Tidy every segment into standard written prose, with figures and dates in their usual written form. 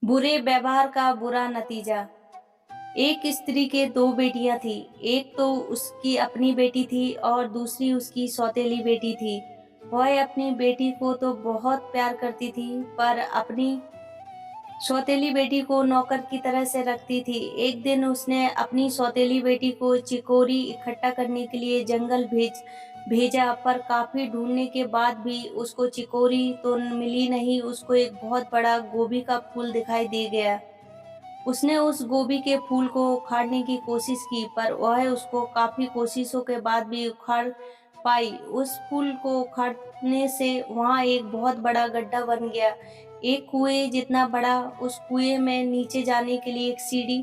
बुरे व्यवहार का बुरा नतीजा। एक स्त्री के दो बेटियां थी। एक तो उसकी अपनी बेटी थी और दूसरी उसकी सौतेली बेटी थी। वह अपनी बेटी को तो बहुत प्यार करती थी, पर अपनी सौतेली बेटी को नौकर की तरह से रखती थी। एक दिन उसने अपनी सौतेली बेटी को चिकोरी इकट्ठा करने के लिए जंगल भेजा, पर काफी ढूंढने के बाद भी उसको चिकोरी तो मिली नहीं। उसको एक बहुत बड़ा गोभी का फूल दिखाई दे गया। उसने उस गोभी के फूल को उखाड़ने की कोशिश की, पर वह उसको काफी कोशिशों के बाद भी उखाड़ पाई। उस फूल को उखाड़ने से वहां एक बहुत बड़ा गड्ढा बन गया, एक कुएं जितना बड़ा। उस कुएं में नीचे जाने के लिए एक सीढ़ी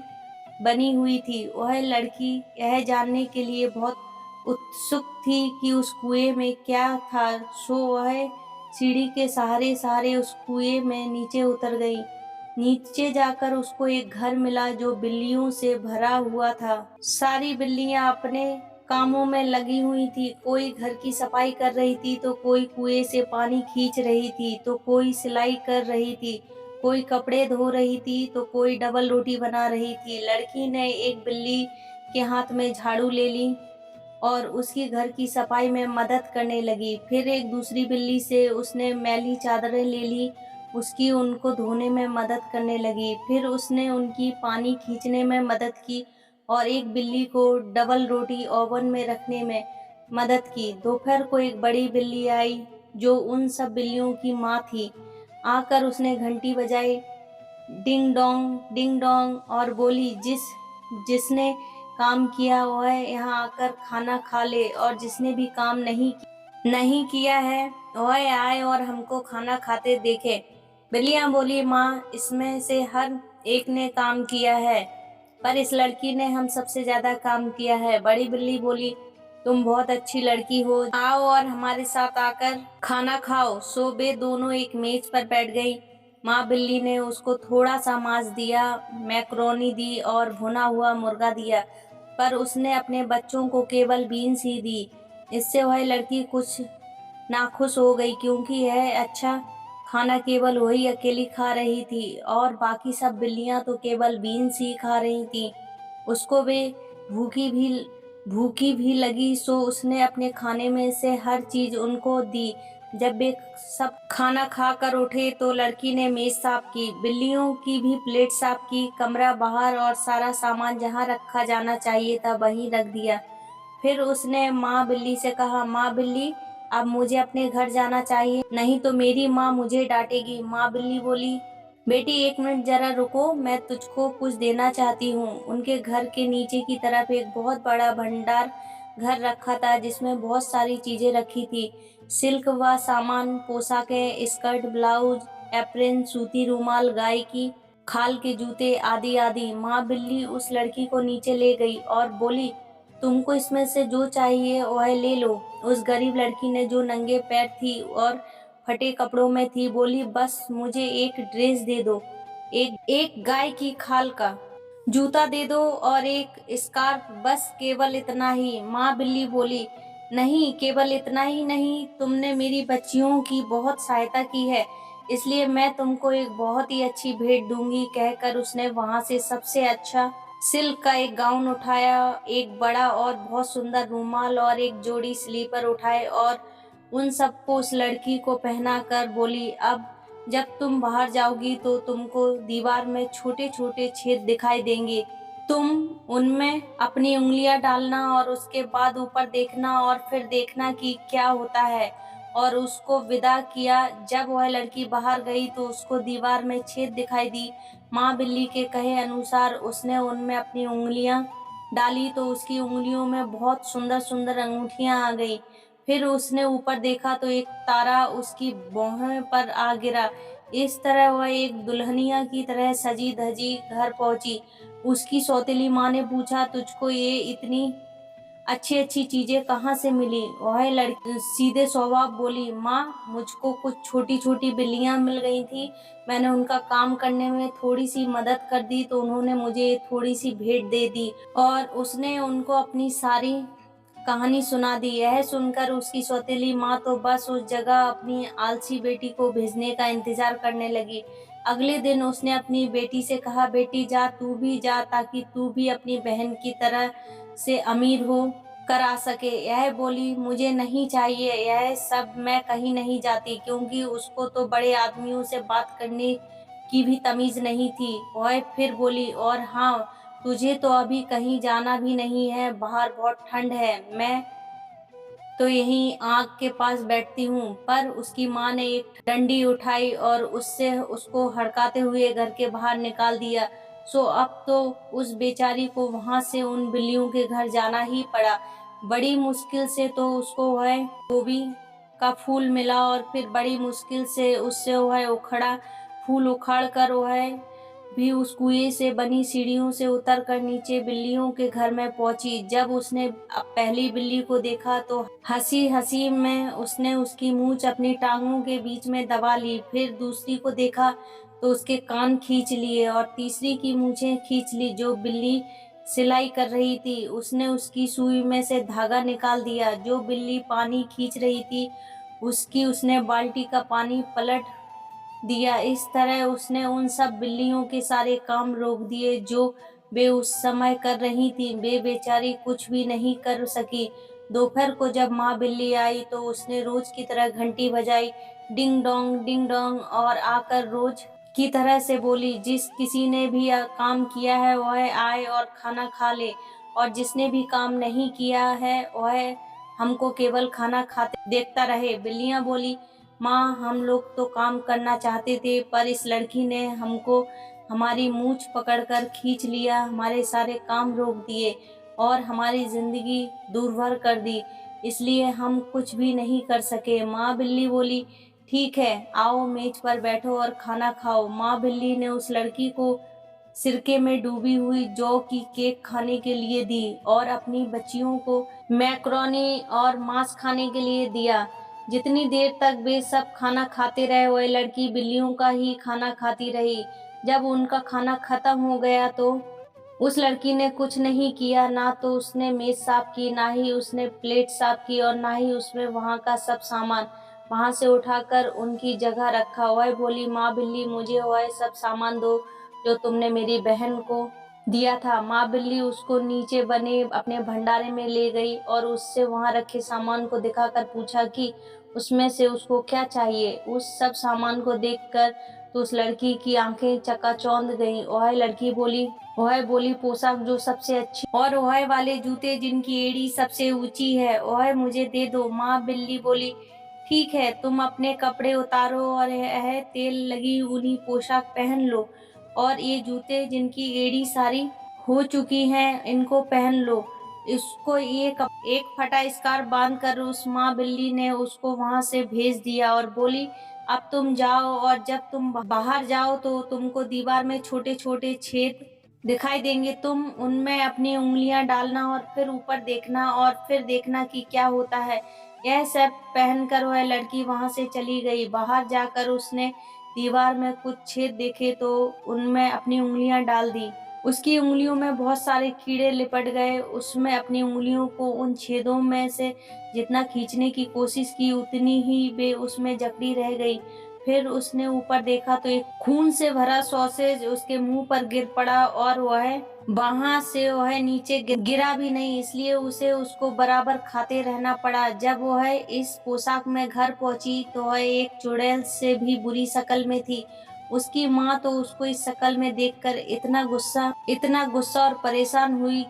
बनी हुई थी। वह लड़की यह जानने के लिए बहुत उत्सुक थी कि उस कुएं में क्या था, सो वह सीढ़ी के सहारे सहारे उस कुएं में नीचे उतर गई। नीचे जाकर उसको एक घर मिला जो बिल्लियों से भरा हुआ था। सारी बिल्लियां अपने कामों में लगी हुई थी। कोई घर की सफाई कर रही थी, तो कोई कुएं से पानी खींच रही थी, तो कोई सिलाई कर रही थी, कोई कपड़े धो रही थी, तो कोई डबल रोटी बना रही थी। लड़की ने एक बिल्ली के हाथ में झाड़ू ले ली और उसकी घर की सफाई में मदद करने लगी। फिर एक दूसरी बिल्ली से उसने मैली चादरें ले ली, उसकी उनको धोने में मदद करने लगी। फिर उसने उनकी पानी खींचने में मदद की और एक बिल्ली को डबल रोटी ओवन में रखने में मदद की। दोपहर को एक बड़ी बिल्ली आई जो उन सब बिल्लियों की माँ थी। आकर उसने घंटी बजाई, डिंग डोंग, और बोली, जिसने काम किया वह यहाँ आकर खाना खा ले, और जिसने भी काम नहीं किया है वह आए और हमको खाना खाते देखे। बिल्लियां बोली, माँ, इसमें से हर एक ने काम किया है, पर इस लड़की ने हम सबसे ज्यादा काम किया है। बड़ी बिल्ली बोली, तुम बहुत अच्छी लड़की हो, आओ और हमारे साथ आकर खाना खाओ। सो वे दोनों एक मेज पर बैठ गई। माँ बिल्ली ने उसको थोड़ा सा मांस दिया, मैक्रोनी दी और भुना हुआ मुर्गा दिया, पर उसने अपने बच्चों को केवल बीन्स ही दी। इससे वह लड़की कुछ नाखुश हो गई, क्योंकि यह अच्छा खाना केवल वही अकेली खा रही थी और बाकी सब बिल्लियां तो केवल बीन्स ही खा रही थी। उसको वे भूखी भी भूखी भी लगी, सो उसने अपने खाने में से हर चीज उनको दी। जब वे सब खाना खा कर उठे तो लड़की ने मेज साफ की, बिल्लियों की भी प्लेट साफ की, कमरा बाहर और सारा सामान जहाँ रखा जाना चाहिए था वहीं रख दिया। फिर उसने माँ बिल्ली से कहा, माँ बिल्ली, अब मुझे अपने घर जाना चाहिए, नहीं तो मेरी माँ मुझे डांटेगी। माँ बिल्ली बोली, बेटी, एक मिनट जरा रुको, मैं तुझको कुछ देना चाहती हूँ। उनके घर के नीचे की तरफ एक बहुत बड़ा भंडार घर रखा था, जिसमें बहुत सारी चीजें रखी थी, सिल्क व सामान, पोशाकें, स्कर्ट, ब्लाउज, एप्रेन, सूती रुमाल, गाय की खाल के जूते, आदि आदि। माँ बिल्ली उस लड़की को नीचे ले गई और बोली, तुमको इसमें से जो चाहिए वह ले लो। उस गरीब लड़की ने, जो नंगे पैर थी और फटे कपड़ों में थी, बोली, बस मुझे एक ड्रेस दे दो, एक एक गाय की खाल का जूता दे दो और एक स्कार्फ, बस केवल इतना ही। माँ बिल्ली बोली, नहीं, केवल इतना ही नहीं, तुमने मेरी बच्चियों की बहुत सहायता की है, इसलिए मैं तुमको एक बहुत ही अच्छी भेंट दूंगी। कहकर उसने वहां से सबसे अच्छा सिल्क का एक गाउन उठाया, एक बड़ा और बहुत सुंदर रूमाल और एक जोड़ी स्लीपर उठाए और उन सबको उस लड़की को पहनाकर बोली, अब जब तुम बाहर जाओगी तो तुमको दीवार में छोटे छोटे छेद दिखाई देंगे, तुम उनमें अपनी उंगलियां डालना और उसके बाद ऊपर देखना और फिर देखना कि क्या होता है। और उसको विदा किया। जब वह लड़की बाहर गई तो उसको दीवार में छेद दिखाई दी। माँ बिल्ली के कहे अनुसार उसने उनमें अपनी उंगलियां डाली तो उसकी उंगलियों में बहुत सुंदर सुंदर अंगूठियां आ गई। फिर उसने ऊपर देखा तो एक तारा उसकी भौहें पर आ गिरा। इस तरह वह एक दुल्हनिया की तरह सजी धजी घर पहुंची। उसकी सौतेली माँ ने पूछा, तुझको ये इतनी अच्छी अच्छी चीजें कहाँ से मिली? वह लड़की सीधे स्वभाव बोली, माँ, मुझको कुछ छोटी छोटी बिल्लियां मिल गई थी, मैंने उनका काम करने में थोड़ी सी मदद कर दी तो उन्होंने मुझे थोड़ी सी भेंट दे दी। और उसने उनको अपनी सारी कहानी सुना दी। यह सुनकर उसकी सौतेली माँ तो बस उस जगह अपनी आलसी बेटी को भेजने का इंतजार करने लगी। अगले दिन उसने अपनी बेटी से कहा, बेटी जा, तू भी जा, ताकि तू भी अपनी बहन की तरह से अमीर हो कर आ सके। यह बोली, मुझे नहीं चाहिए यह सब, मैं कहीं नहीं जाती, क्योंकि उसको तो बड़े आदमियों से बात करने की भी तमीज नहीं थी। वह फिर बोली, और हाँ, तुझे तो अभी कहीं जाना भी नहीं है, बाहर बहुत ठंड है, मैं तो यहीं आग के पास बैठती हूँ। पर उसकी माँ ने एक डंडी उठाई और उससे उसको हड़काते हुए घर के बाहर निकाल दिया। सो अब तो उस बेचारी को वहां से उन बिल्लियों के घर जाना ही पड़ा। बड़ी मुश्किल से तो उसको वह गोभी का फूल मिला, और फिर बड़ी मुश्किल से उससे वह उखड़ा फूल उखाड़ कर वह भी उस कुएं से बनी सीढ़ियों से उतरकर नीचे बिल्लियों के घर में पहुंची। जब उसने पहली बिल्ली को देखा तो हंसी हंसी में उसने उसकी मूंछ अपनी टांगों के बीच में दबा ली। फिर दूसरी को देखा तो उसके कान खींच लिए, और तीसरी की मूंछें खींच ली। जो बिल्ली सिलाई कर रही थी उसने उसकी सुई में से धागा निकाल दिया। जो बिल्ली पानी खींच रही थी उसकी उसने बाल्टी का पानी पलट दिया। इस तरह उसने उन सब बिल्लियों के सारे काम रोक दिए जो वे उस समय कर रही थी। वे बेचारी कुछ भी नहीं कर सकी। दोपहर को जब माँ बिल्ली आई तो उसने रोज की तरह घंटी बजाई, डिंग डोंग, और आकर रोज की तरह से बोली, जिस किसी ने भी काम किया है वह आए और खाना खा ले, और जिसने भी काम नहीं किया है वह हमको केवल खाना खाते देखता रहे। बिल्लियां बोली, माँ, हम लोग तो काम करना चाहते थे, पर इस लड़की ने हमको हमारी मूंछ पकड़कर खींच लिया, हमारे सारे काम रोक दिए और हमारी जिंदगी दूरभर कर दी, इसलिए हम कुछ भी नहीं कर सके। माँ बिल्ली बोली, ठीक है, आओ मेज पर बैठो और खाना खाओ। माँ बिल्ली ने उस लड़की को सिरके में डूबी हुई जौ की केक खाने के लिए दी और अपनी बच्चियों को मैक्रोनी और मांस खाने के लिए दिया। जितनी देर तक वे सब खाना खाते रहे वह लड़की बिल्लियों का ही खाना खाती रही। जब उनका खाना खत्म हो गया तो उस लड़की ने कुछ नहीं किया, ना तो उसने मेज साफ की, ना ही उसने प्लेट साफ की, और ना ही उसने वहां का सब सामान वहां से उठाकर उनकी जगह रखा। वह बोली, माँ बिल्ली, मुझे वह सब सामान दो जो तुमने मेरी बहन को दिया था। माँ बिल्ली उसको नीचे बने अपने भंडारे में ले गई और उससे वहां रखे सामान को दिखाकर पूछा कि उसमें से उसको क्या चाहिए। उस सब सामान को देखकर तो उस लड़की की आंखें चकाचौंध गईं। वह बोली, पोशाक जो सबसे अच्छी, और वह वाले जूते जिनकी एड़ी सबसे ऊंची है, वह मुझे दे दो। माँ बिल्ली बोली, ठीक है, तुम अपने कपड़े उतारो और यह तेल लगी ऊनी पोशाक पहन लो, और ये जूते जिनकी एड़ी सारी हो चुकी हैं इनको पहन लो। इसको एक फटा स्कार्फ बांध कर उस माँ बिल्ली ने उसको वहां से भेज दिया और बोली, अब तुम जाओ, और जब तुम बाहर जाओ तो तुमको दीवार में छोटे छोटे छेद दिखाई देंगे, तुम उनमें अपनी उंगलियां डालना और फिर ऊपर देखना और फिर देखना कि क्या होता है। यह सब पहनकर वह लड़की वहां से चली गई। बाहर जाकर उसने दीवार में कुछ छेद देखे तो उनमें अपनी उंगलियां डाल दी। उसकी उंगलियों में बहुत सारे कीड़े लिपट गए। उसमें अपनी उंगलियों को उन छेदों में से जितना खींचने की कोशिश की उतनी ही वे उसमें जकड़ी रह गई। फिर उसने ऊपर देखा तो एक खून से भरा सॉसेज उसके मुंह पर गिर पड़ा, और वहां से वह नीचे गिरा भी नहीं, इसलिए उसे उसको बराबर खाते रहना पड़ा। जब वह इस पोशाक में घर पहुंची तो वह एक चुड़ैल से भी बुरी शक्ल में थी। उसकी माँ तो उसको इस शक्ल में देखकर इतना गुस्सा और परेशान हुई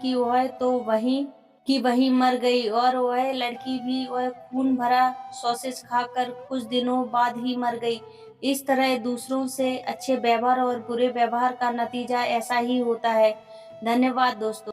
कि वही मर गई, और वह लड़की भी वह खून भरा सॉसेज खाकर कुछ दिनों बाद ही मर गई। इस तरह दूसरों से अच्छे व्यवहार और बुरे व्यवहार का नतीजा ऐसा ही होता है। धन्यवाद दोस्तों।